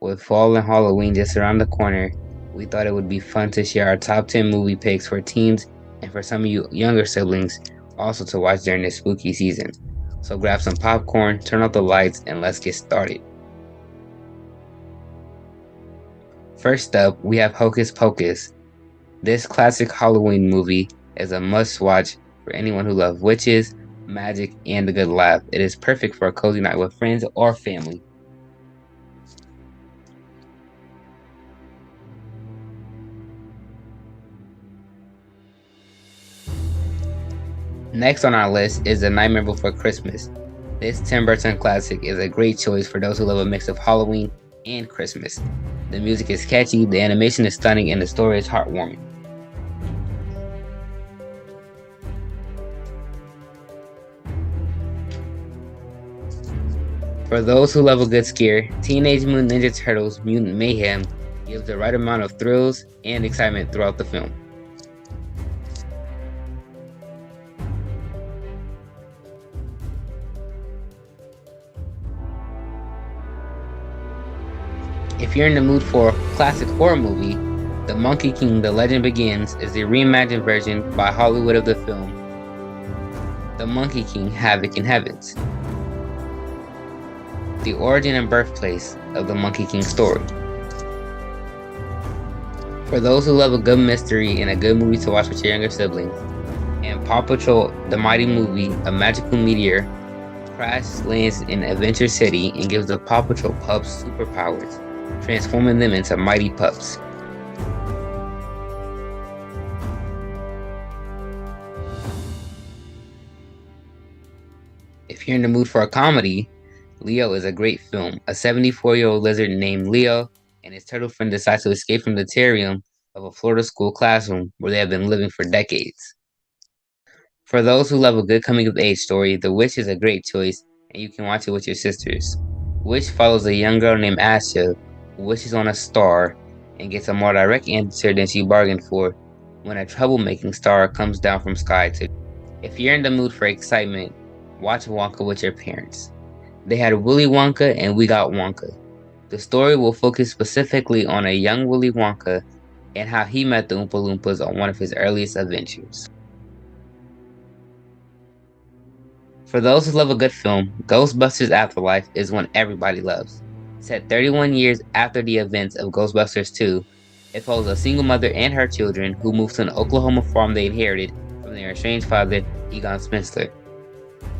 With fall and Halloween just around the corner, we thought it would be fun to share our top 10 movie picks for teens and for some of you younger siblings also to watch during this spooky season. So grab some popcorn, turn off the lights, and let's get started. First up, we have Hocus Pocus. This classic Halloween movie is a must-watch for anyone who loves witches, magic, and a good laugh. It is perfect for a cozy night with friends or family. Next on our list is The Nightmare Before Christmas. This Tim Burton classic is a great choice for those who love a mix of Halloween and Christmas. The music is catchy, the animation is stunning, and the story is heartwarming. For those who love a good scare, Teenage Mutant Ninja Turtles Mutant Mayhem gives the right amount of thrills and excitement throughout the film. If you're in the mood for a classic horror movie, The Monkey King: The Legend Begins is the reimagined version by Hollywood of the film The Monkey King: Havoc in Heavens, the origin and birthplace of the Monkey King story. For those who love a good mystery and a good movie to watch with your younger siblings, and Paw Patrol: The Mighty Movie, a magical meteor lands in Adventure City and gives the Paw Patrol pups superpowers, transforming them into mighty pups. If you're in the mood for a comedy, Leo is a great film. A 74-year-old lizard named Leo and his turtle friend decide to escape from the terrarium of a Florida school classroom where they have been living for decades. For those who love a good coming-of-age story, The Witch is a great choice, and you can watch it with your sisters. Witch follows a young girl named Asha who wishes on a star and gets a more direct answer than she bargained for when a troublemaking star comes down from sky to. If you're in the mood for excitement, watch Wonka with your parents. They had Willy Wonka and We Got Wonka. The story will focus specifically on a young Willy Wonka and how he met the Oompa Loompas on one of his earliest adventures. For those who love a good film, Ghostbusters Afterlife is one everybody loves. Set 31 years after the events of Ghostbusters 2, it follows a single mother and her children who move to an Oklahoma farm they inherited from their estranged father, Egon Spengler,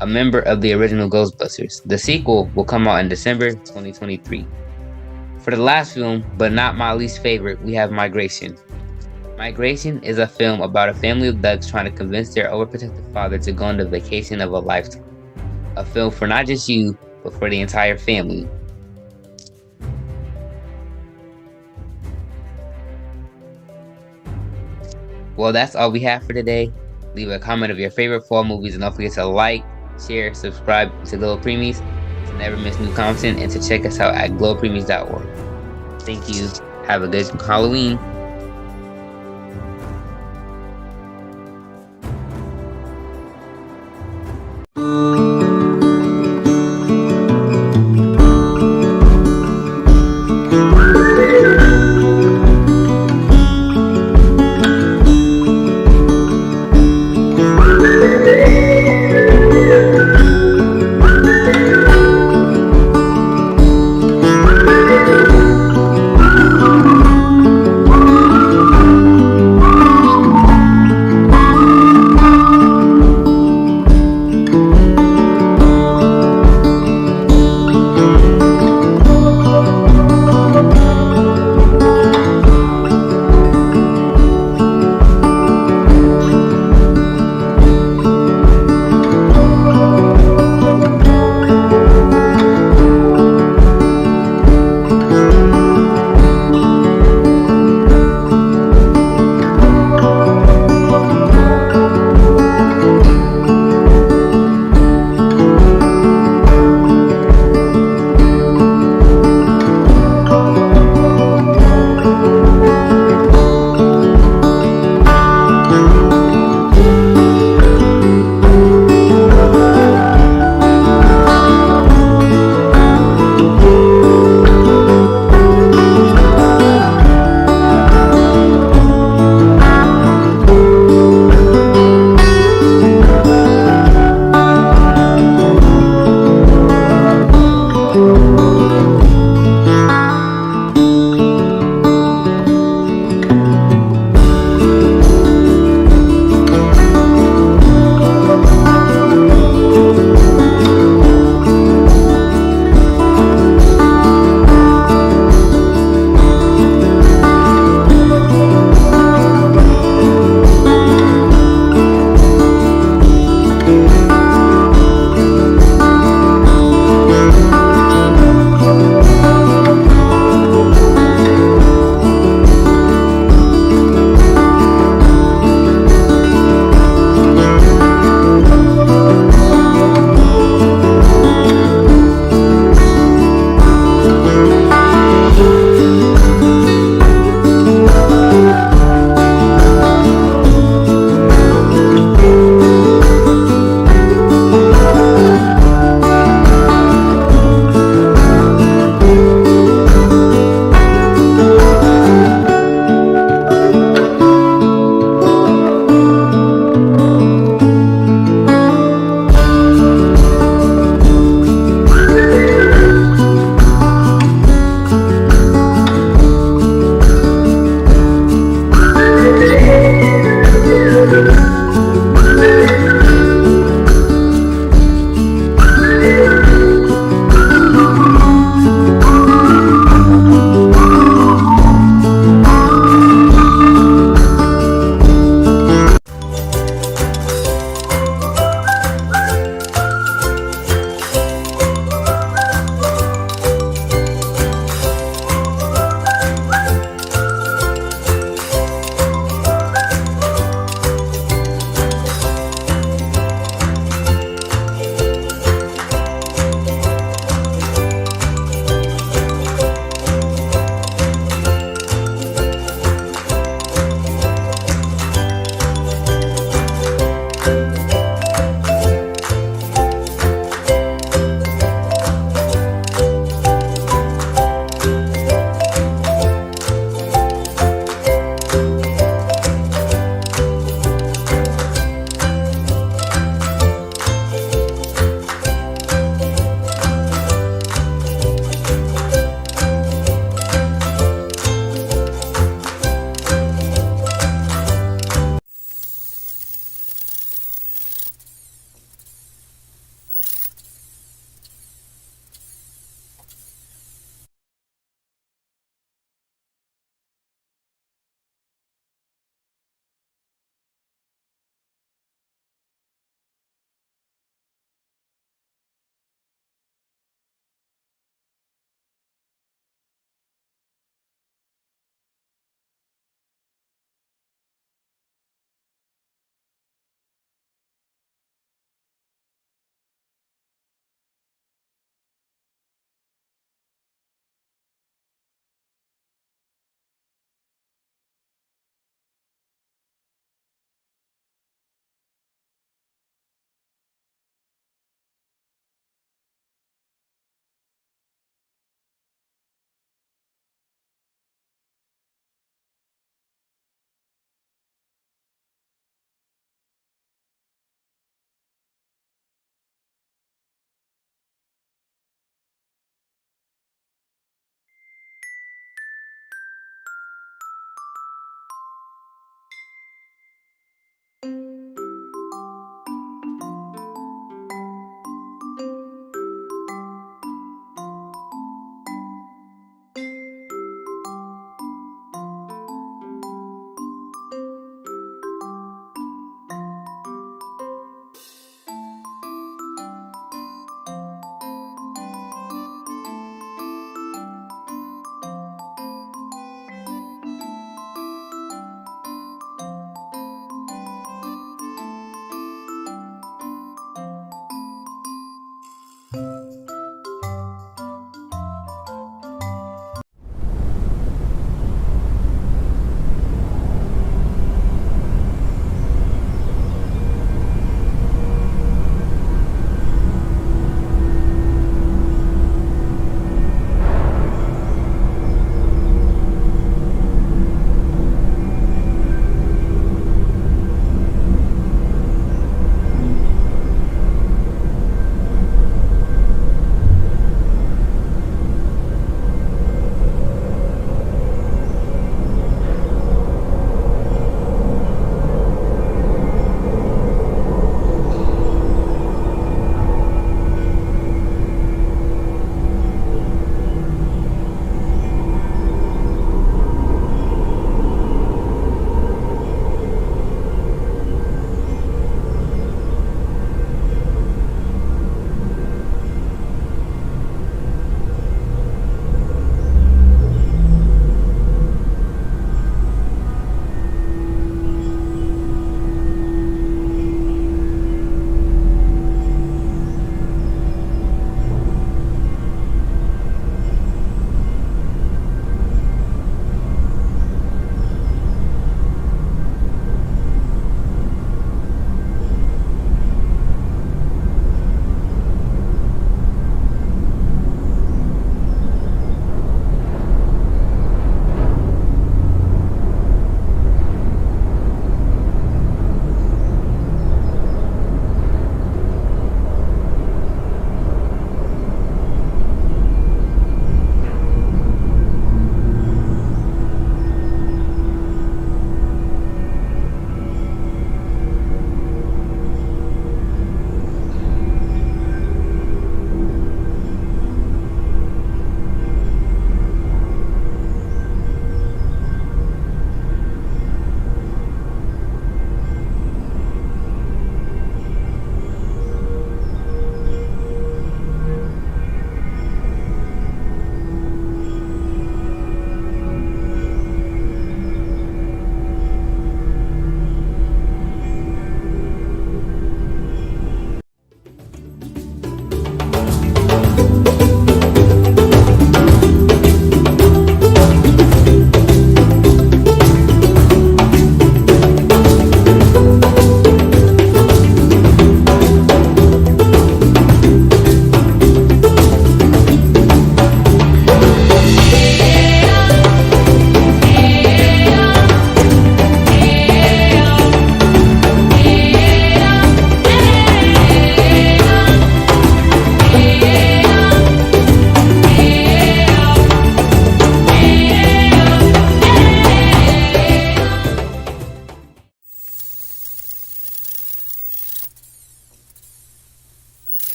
a member of the original Ghostbusters. The sequel will come out in December 2023. For the last film, but not my least favorite, we have Migration. Migration is a film about a family of ducks trying to convince their overprotective father to go on the vacation of a lifetime. A film for not just you, but for the entire family. Well, that's all we have for today. Leave a comment of your favorite fall movies and don't forget to like, share, subscribe to GLO Preemies to never miss new content and to check us out at glopreemies.org. Thank you. Have a good Halloween.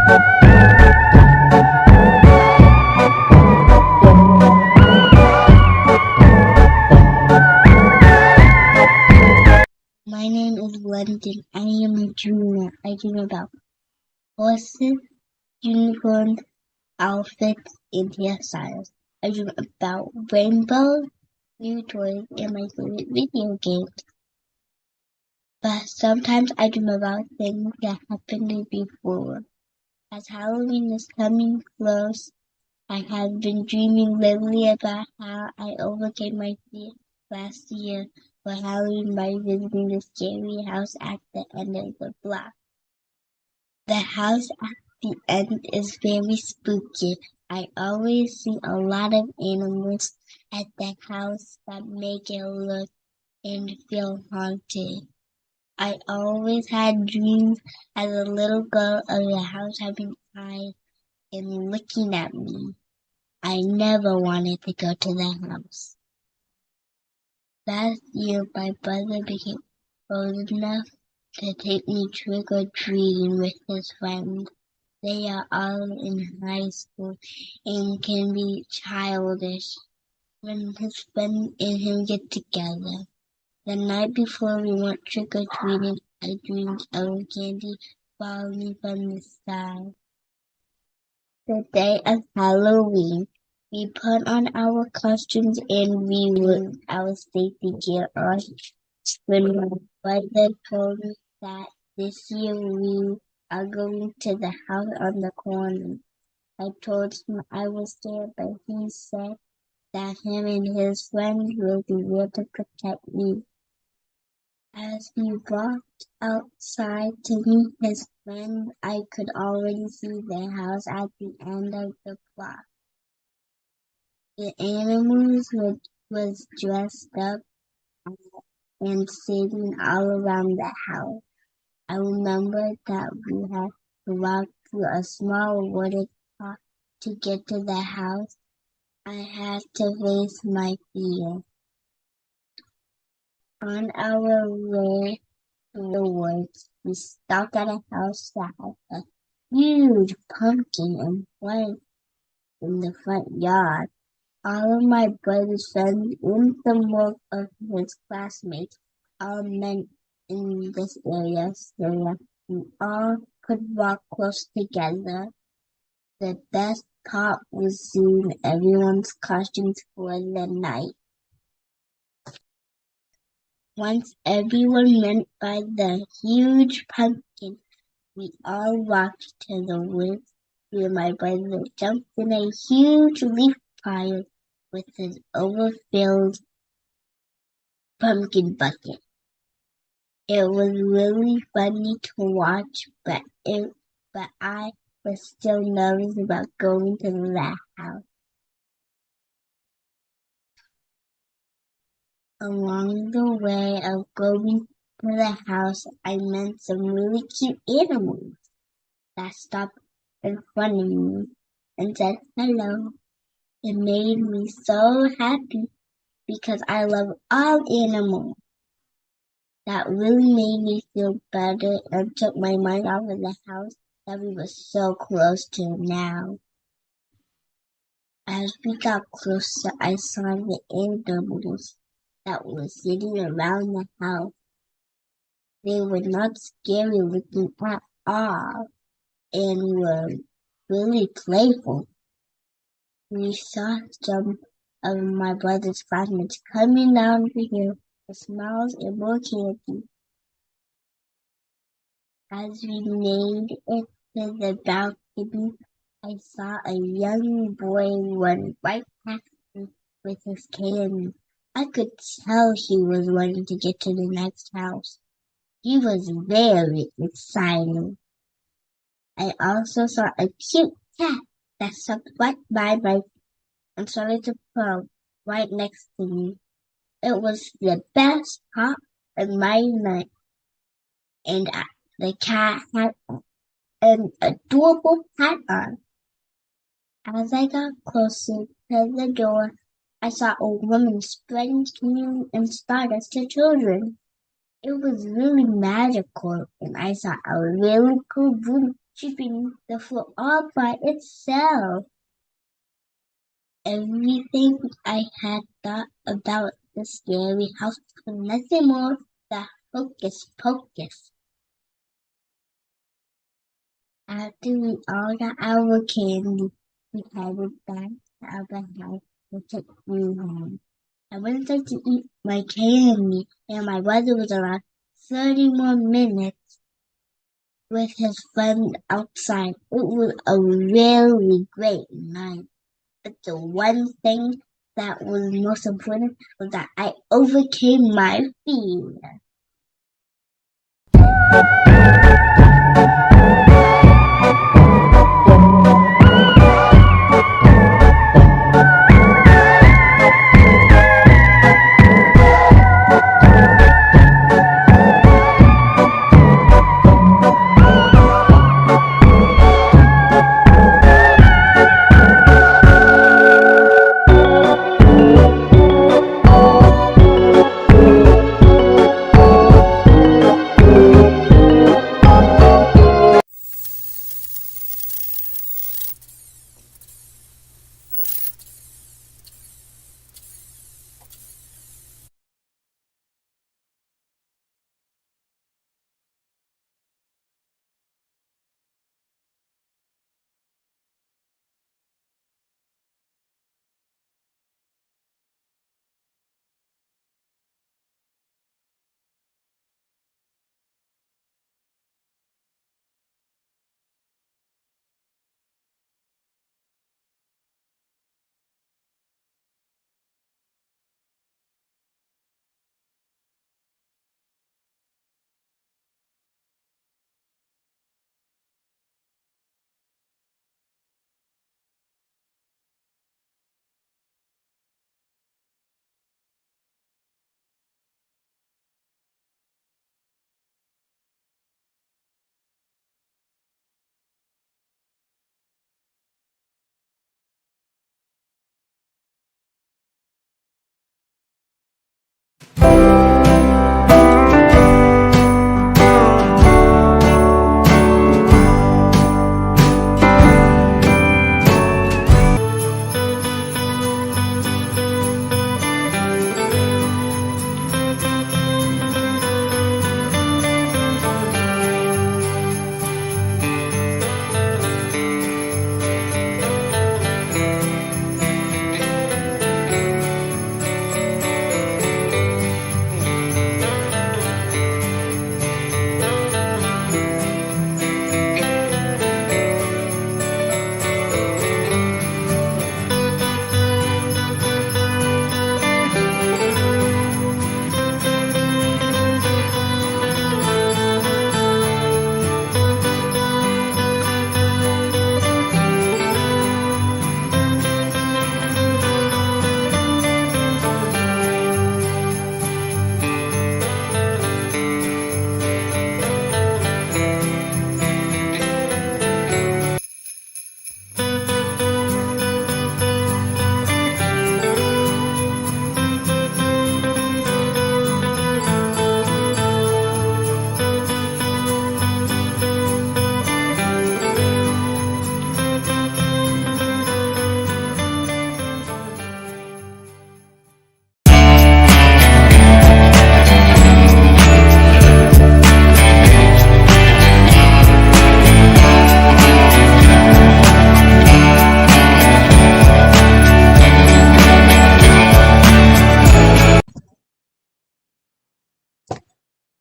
My name is London. I am a dreamer. I dream about horses, unicorns, outfits, and hairstyles. I dream about rainbows, new toys, and my favorite video games. But sometimes I dream about things that happened before. As Halloween is coming close, I have been dreaming lately about how I overcame my fear last year for Halloween by visiting the scary house at the end of the block. The house at the end is very spooky. I always see a lot of animals at that house that make it look and feel haunted. I always had dreams as a little girl of the house having eyes and looking at me. I never wanted to go to the house. Last year, my brother became old enough to take me trick-or-treating with his friends. They are all in high school and can be childish when his friends and him get together. The night before we went trick-or-treating, I dreamed of candy falling from the sky. The day of Halloween, we put on our costumes and we put our safety gear on. When my brother told me that this year we are going to the house on the corner, I told him I was there, but he said that him and his friends will be there to protect me. As we walked outside to meet his friend, I could already see the house at the end of the block. The animals was dressed up and sitting all around the house. I remember that we had to walk through a small wooded path to get to the house. I had to face my fear. On our way through the woods, we stopped at a house that had a huge pumpkin and white in the front yard. All of my brother's friends and some of his classmates all met in this area so we all could walk close together. The best part was seeing everyone's costumes for the night. Once everyone went by the huge pumpkin, we all walked to the woods where my brother jumped in a huge leaf pile with his overfilled pumpkin bucket. It was really funny to watch, but I was still nervous about going to that house. Along the way of going to the house, I met some really cute animals that stopped in front of me and said hello. It made me so happy because I love all animals. That really made me feel better and took my mind off of the house that we were so close to now. As we got closer, I saw the animals that were sitting around the house. They were not scary looking at all and were really playful. We saw some of my brother's classmates coming down the hill with smiles and more candy. As we made it to the balcony, I saw a young boy run right past me with his candy. I could tell he was wanting to get to the next house. He was very excited. I also saw a cute cat that stopped right by my and started to purr right next to me. It was the best part of my night, and the cat had an adorable hat on. As I got closer to the door, I saw a woman spreading candy and stardust to children. It was really magical, and I saw a really cool room sweeping the floor all by itself. Everything I had thought about the scary house was nothing more than hocus pocus. After we all got our candy, we headed back to our house and took me home. I wanted to eat my candy, and my brother was around 30 more minutes with his friend outside. It was a really great night. But the one thing that was most important was that I overcame my fear.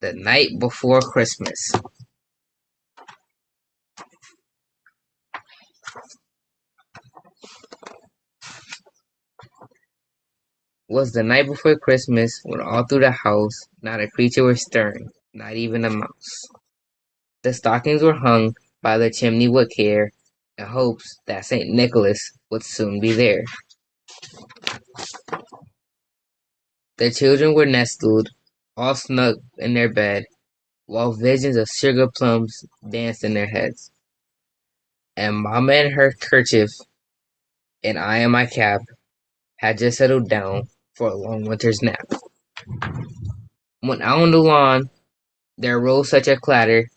The night before Christmas was the night before Christmas when all through the house not a creature was stirring, not even a mouse. The stockings were hung by the chimney with care, in hopes that St. Nicholas would soon be there. The children were nestled, all snug in their bed, while visions of sugar plums danced in their heads. And Mamma in her kerchief, and I in my cap, had just settled down for a long winter's nap. When out on the lawn there arose such a clatter,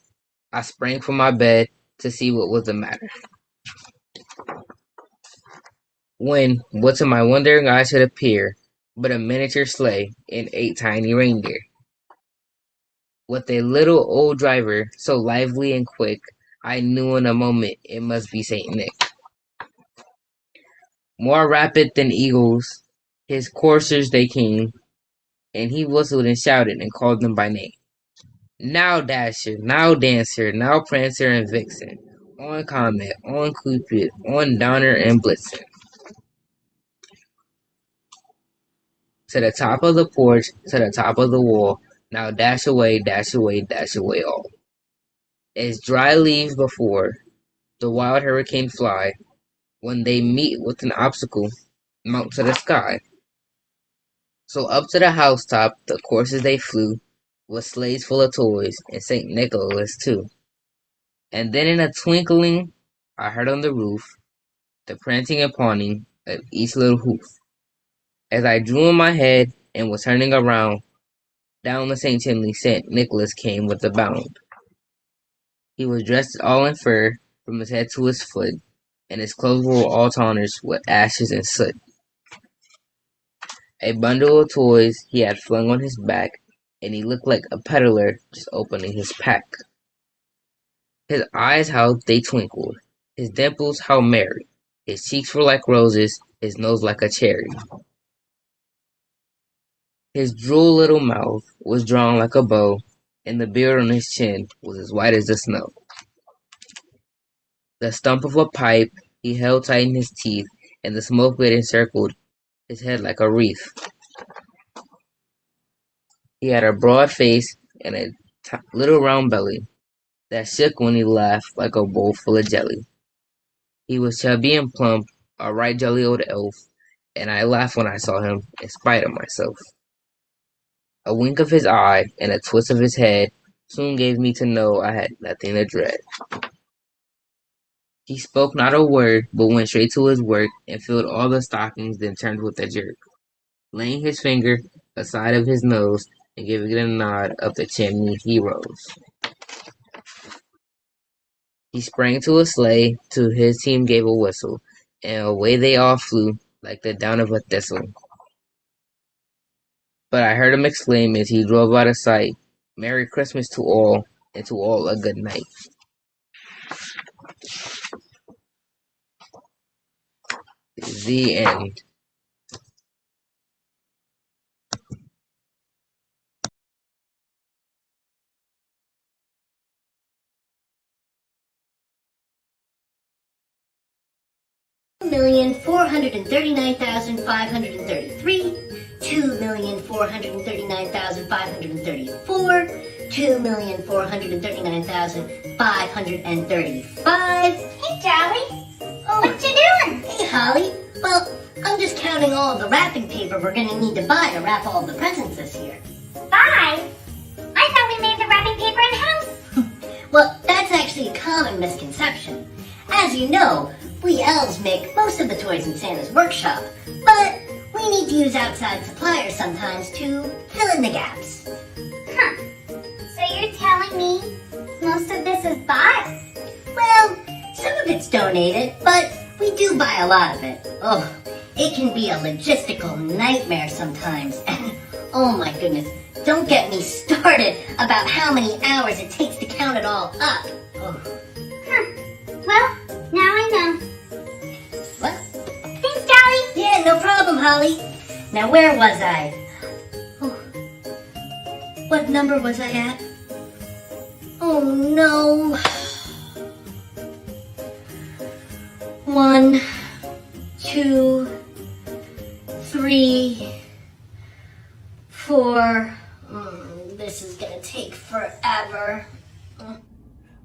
I sprang from my bed to see what was the matter. When, what to my wondering eyes should appear, but a miniature sleigh and 8 tiny reindeer. With a little old driver, so lively and quick, I knew in a moment it must be Saint Nick. More rapid than eagles, his coursers they came, and he whistled and shouted and called them by name. Now Dasher, now Dancer, now Prancer and Vixen, on Comet, on Cupid, on Donner and Blitzen. To the top of the porch, to the top of the wall, now dash away, dash away, dash away all. As dry leaves before the wild hurricane fly, when they meet with an obstacle, mount to the sky. So up to the housetop the coursers they flew, with sleighs full of toys, and St. Nicholas too. And then in a twinkling I heard on the roof the prancing and pawing of each little hoof. As I drew in my head and was turning around, down the same chimney St. Nicholas came with a bound. He was dressed all in fur from his head to his foot, and his clothes were all tarnished with ashes and soot. A bundle of toys he had flung on his back, and he looked like a peddler just opening his pack. His eyes how they twinkled, his dimples how merry, his cheeks were like roses, his nose like a cherry. His droll little mouth was drawn like a bow, and the beard on his chin was as white as the snow. The stump of a pipe he held tight in his teeth, and the smoke had encircled his head like a wreath. He had a broad face and a little round belly that shook when he laughed like a bowl full of jelly. He was chubby and plump, a right jolly old elf, and I laughed when I saw him, in spite of myself. A wink of his eye and a twist of his head soon gave me to know I had nothing to dread. He spoke not a word, but went straight to his work and filled all the stockings, then turned with a jerk, laying his finger aside of his nose and giving it a nod up the chimney he rose. He sprang to a sleigh, to his team gave a whistle, and away they all flew like the down of a thistle. But I heard him exclaim as he drove out of sight, "Merry Christmas to all, and to all a good night." The end. $2,439,533, 2,439,534, 2,439,535. Hey, Charlie. Oh, what you doing? Hey, Holly. Well, I'm just counting all the wrapping paper we're gonna need to buy to wrap all the presents this year. Bye. I thought we made the wrapping paper in-house. Well, that's actually a common misconception. As you know, we elves make most of the toys in Santa's workshop, but we need to use outside suppliers sometimes to fill in the gaps. Huh. So you're telling me most of this is bought? Well, some of it's donated, but we do buy a lot of it. Oh, it can be a logistical nightmare sometimes. And oh my goodness, don't get me started about how many hours it takes to count it all up. Oh. Huh. Well, now I know. What? Thanks, Charlie. Yeah, no problem, Holly. Now, where was I? Oh. What number was I at? Oh, no. 1, 2, 3, 4. This is gonna take forever.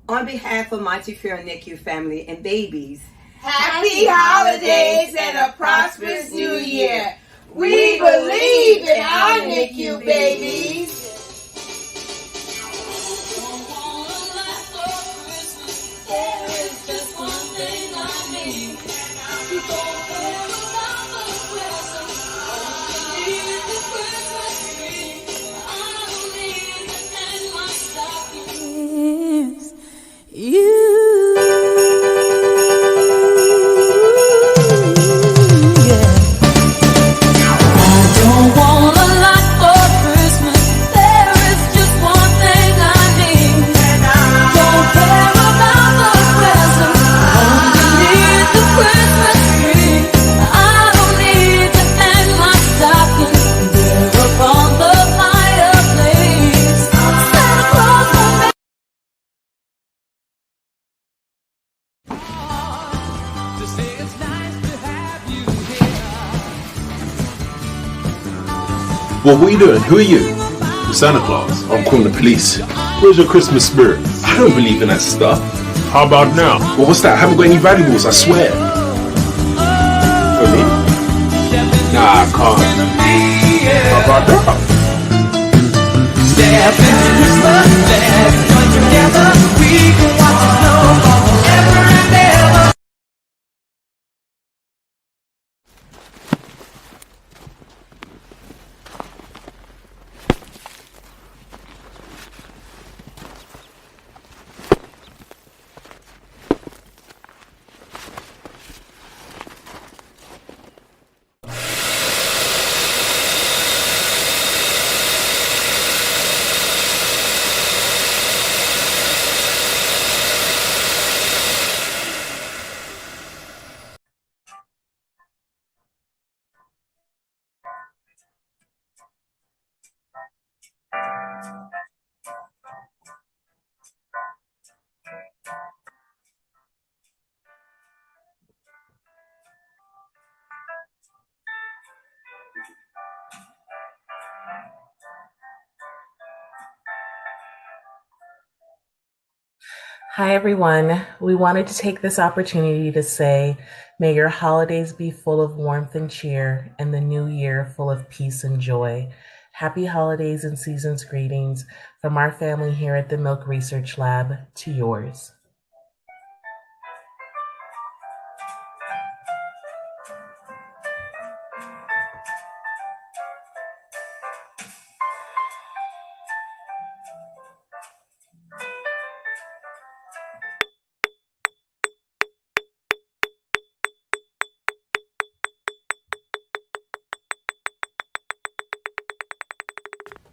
On behalf of Montefiore NICU family and babies, Happy holidays and a prosperous new year. We believe in our NICU babies. You Well, what are you doing? Who are you? Santa Claus. I'm calling the police. Where's your Christmas spirit? I don't believe in that stuff. How about now? Well, what's that? I haven't got any valuables, I swear. For me? Nah, I can't. How about that? Step into Christmas, let's join together. We can watch the snow fall forever and ever. Hi, everyone. We wanted to take this opportunity to say, may your holidays be full of warmth and cheer, and the new year full of peace and joy. Happy holidays and season's greetings from our family here at the Milk Research Lab to yours.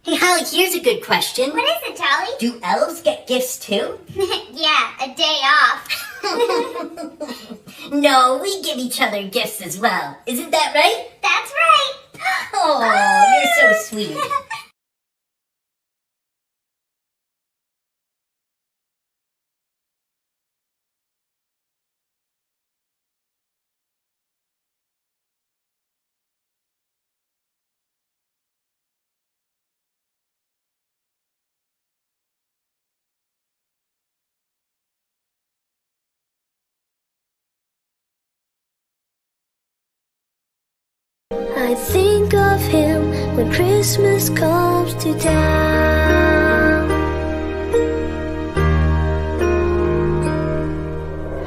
Hey, Holly, here's a good question. What is it, Charlie? Do elves get gifts too? Yeah, a day off. No, we give each other gifts as well. Isn't that right? That's right. Oh, you're so sweet. I think of him when Christmas comes to town.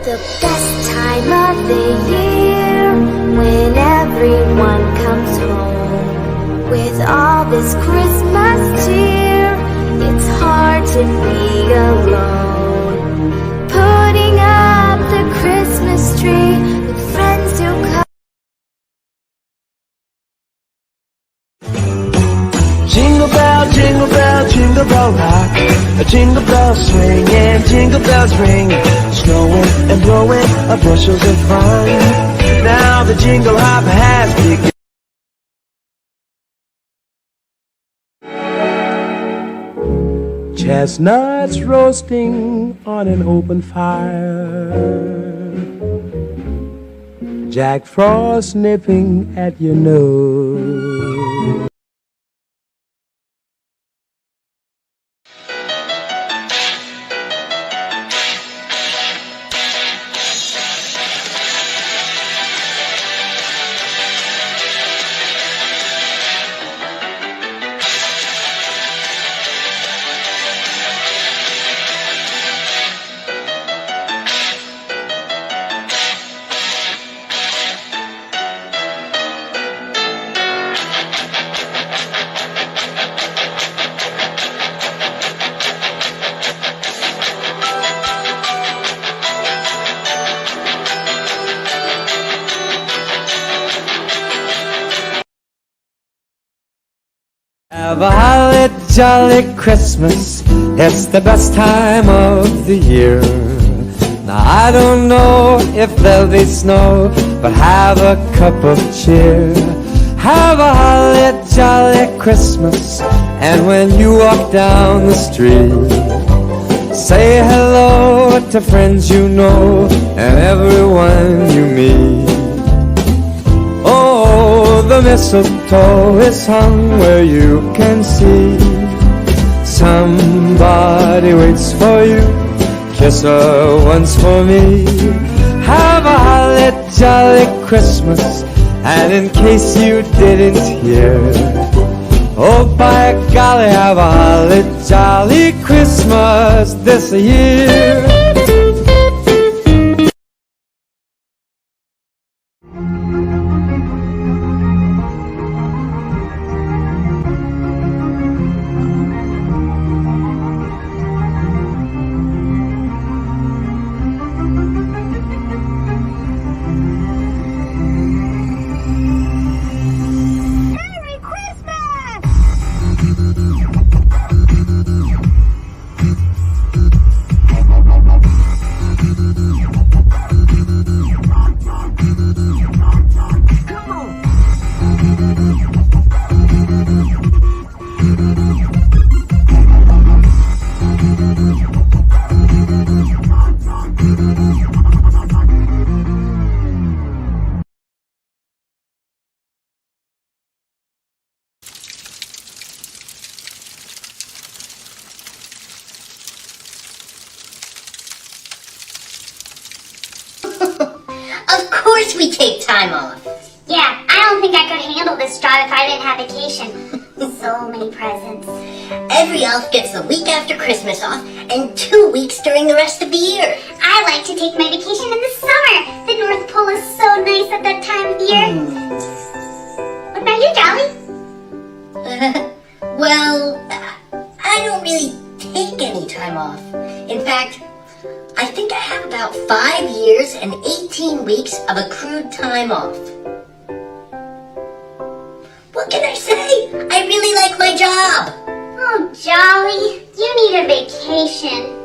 The best time of the year, when everyone comes home. With all this Christmas cheer, it's hard to be alone. Putting up the Christmas tree with friends to come. Jingle bell rock, a jingle bell swing and jingle bells ring. Snowing and blowing a bushels of fun. Now the jingle hop has begun. Chestnuts roasting on an open fire. Jack Frost nipping at your nose. Have a holly jolly Christmas, it's the best time of the year. Now I don't know if there'll be snow, but have a cup of cheer. Have a holly jolly Christmas, and when you walk down the street, say hello to friends you know and everyone you meet. Oh, though the mistletoe is hung where you can see, somebody waits for you. Kiss her once for me. Have a holly jolly Christmas. And in case you didn't hear, oh by golly, have a holly jolly Christmas this year. Of course we take time off. Yeah, I don't think I could handle this job if I didn't have vacation. So many presents. Every elf gets the week after Christmas off and 2 weeks during the rest of the year. I like to take my vacation in the summer. The North Pole is so nice at that time of year. What about you, Jolly? Well, I don't really take any time off. In fact, I think I have about 5 years and 18 weeks of accrued time off. What can I say? I really like my job. Oh, Jolly, you need a vacation.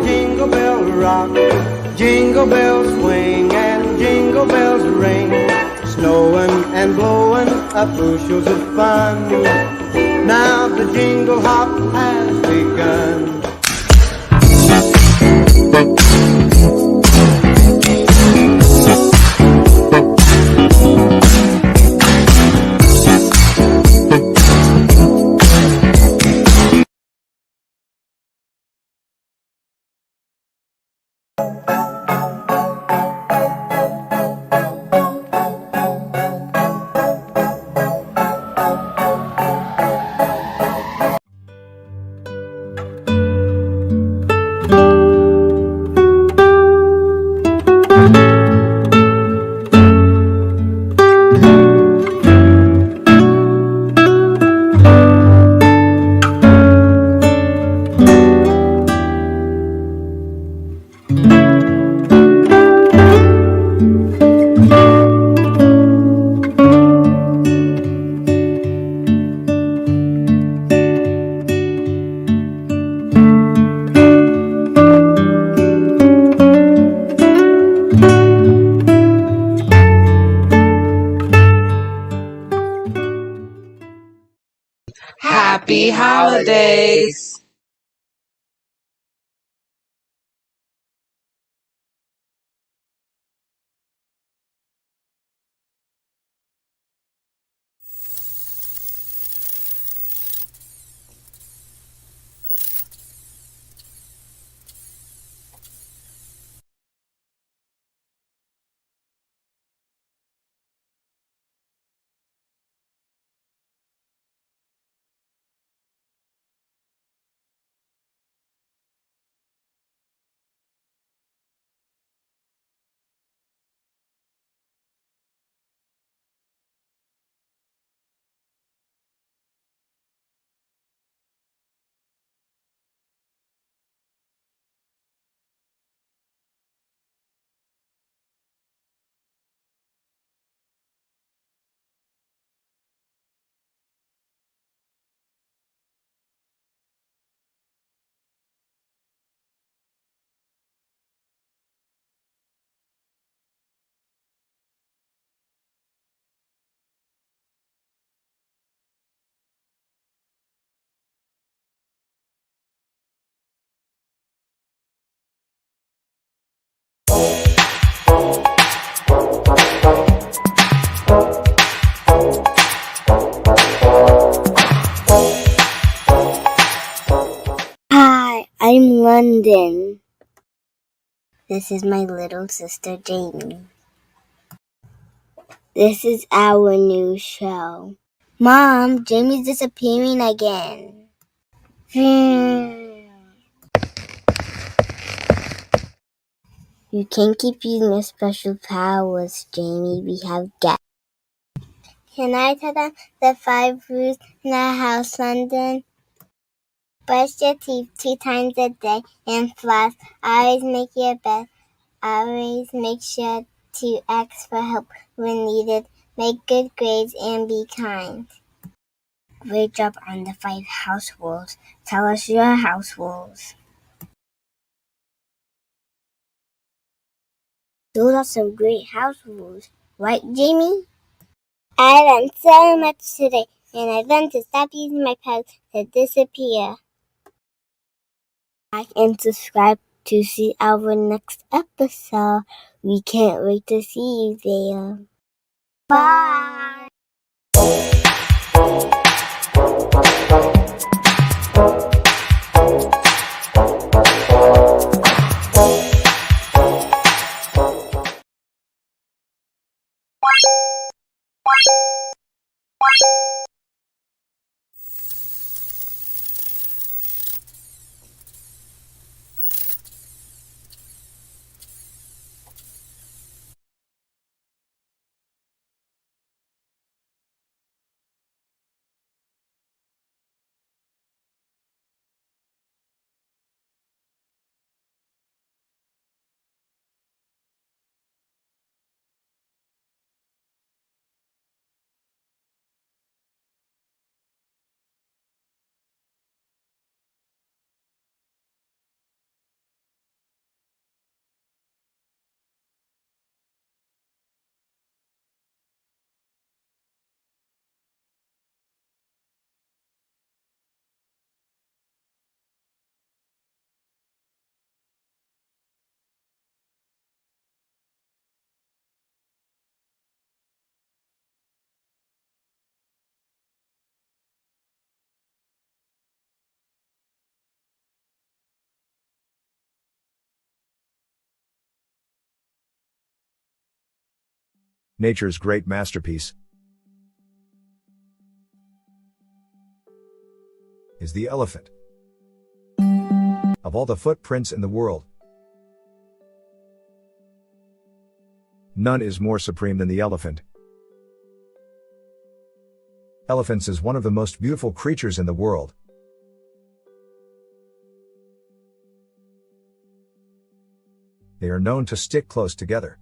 Jingle bell rock, jingle bells swing and jingle bells ring, snowing and blowing up bushels of fun. Now the jingle hop has begun. Happy holidays! London. This is my little sister Jamie. This is our new show. Mom, Jamie's disappearing again. You can't keep using your special powers, Jamie. We have guests. Can I tell them the 5 rules in our house, London? Brush your teeth 2 times a day and floss. Always make your bed. Always make sure to ask for help when needed. Make good grades and be kind. Great job on the 5 house rules. Tell us your house rules. Those are some great house rules, right, Jamie? I learned so much today, and I learned to stop using my powers to disappear. Like and subscribe to see our next episode. We can't wait to see you there. Bye! Nature's great masterpiece is the elephant. Of all the footprints in the world, none is more supreme than the elephant. Elephants is one of the most beautiful creatures in the world. They are known to stick close together.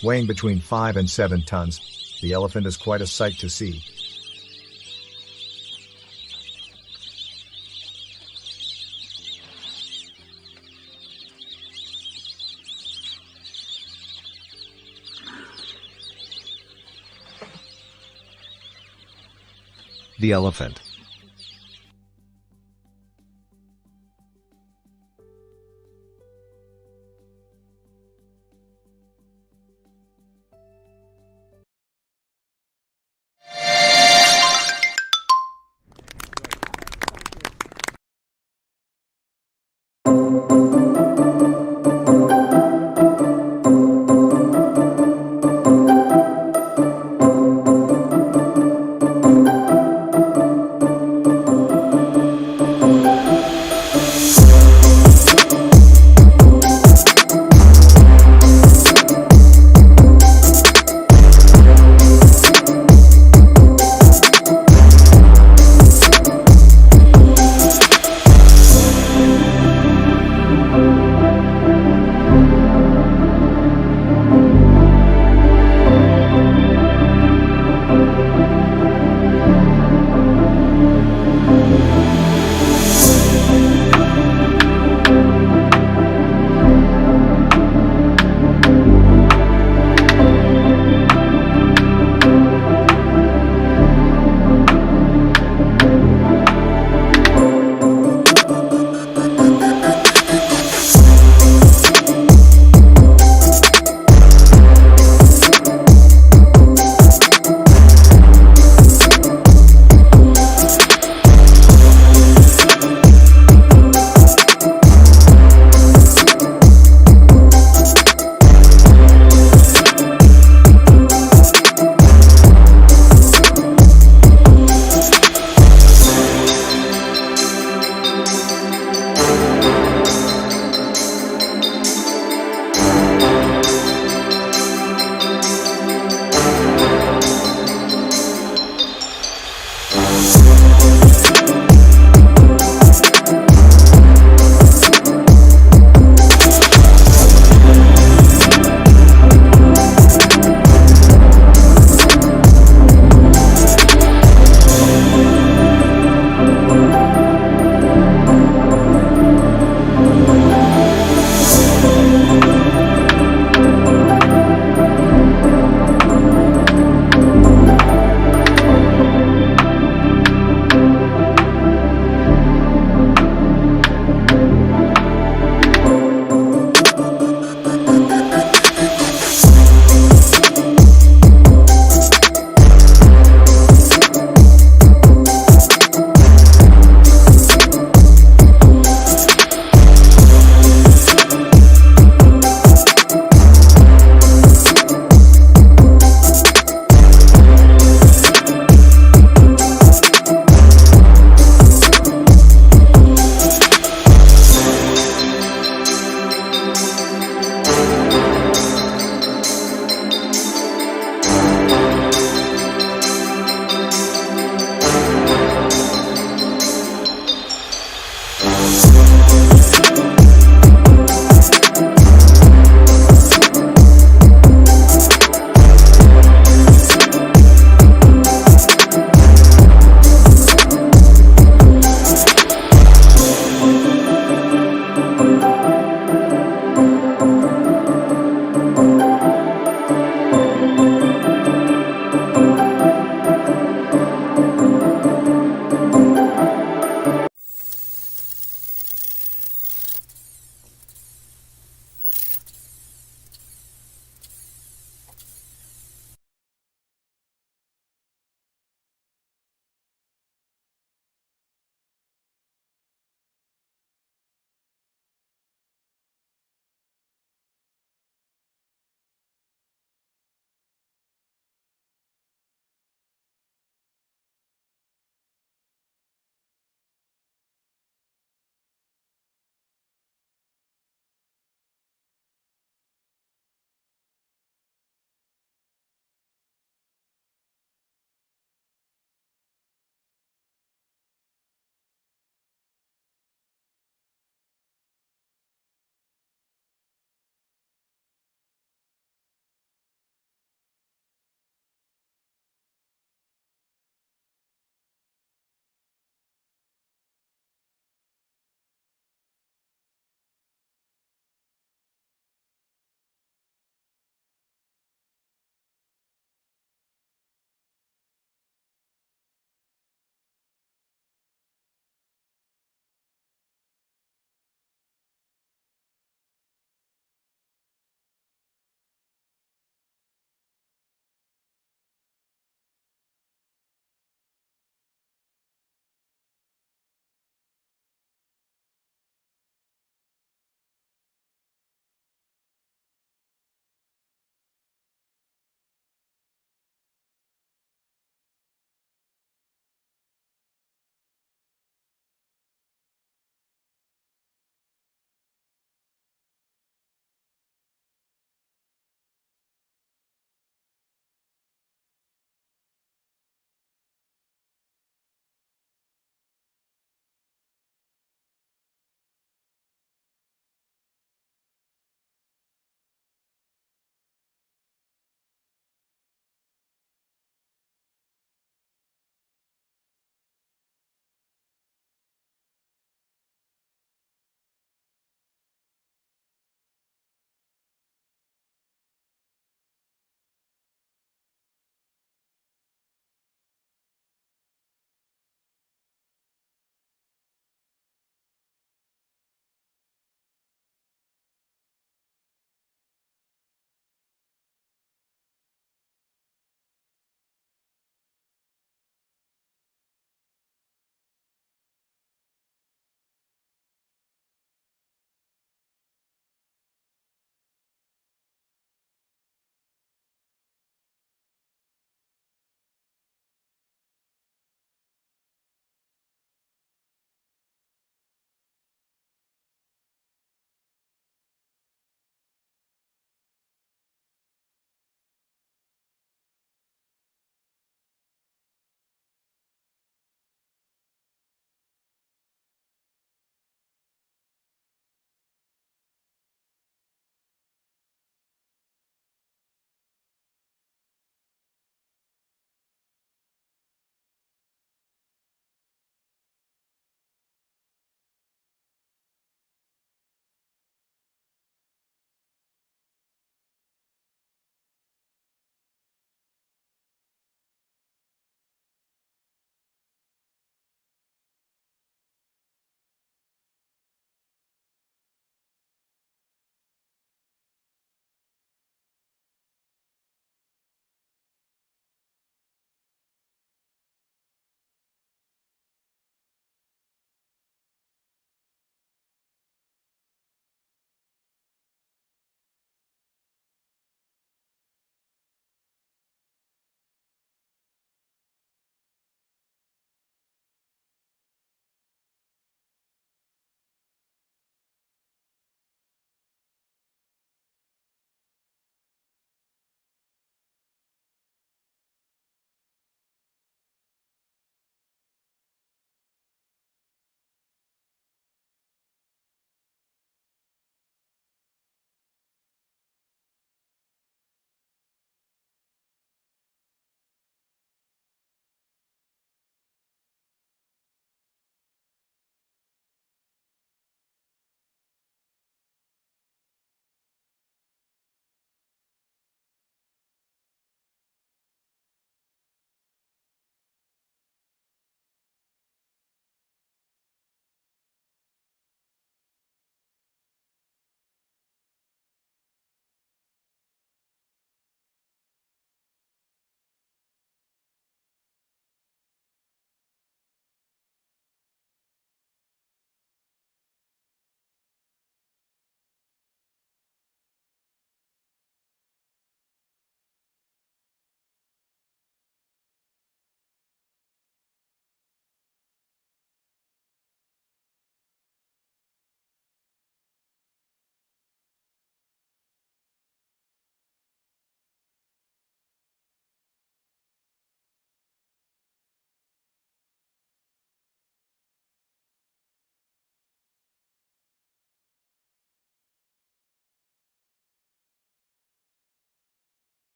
Weighing between 5 and 7 tons, the elephant is quite a sight to see. The elephant.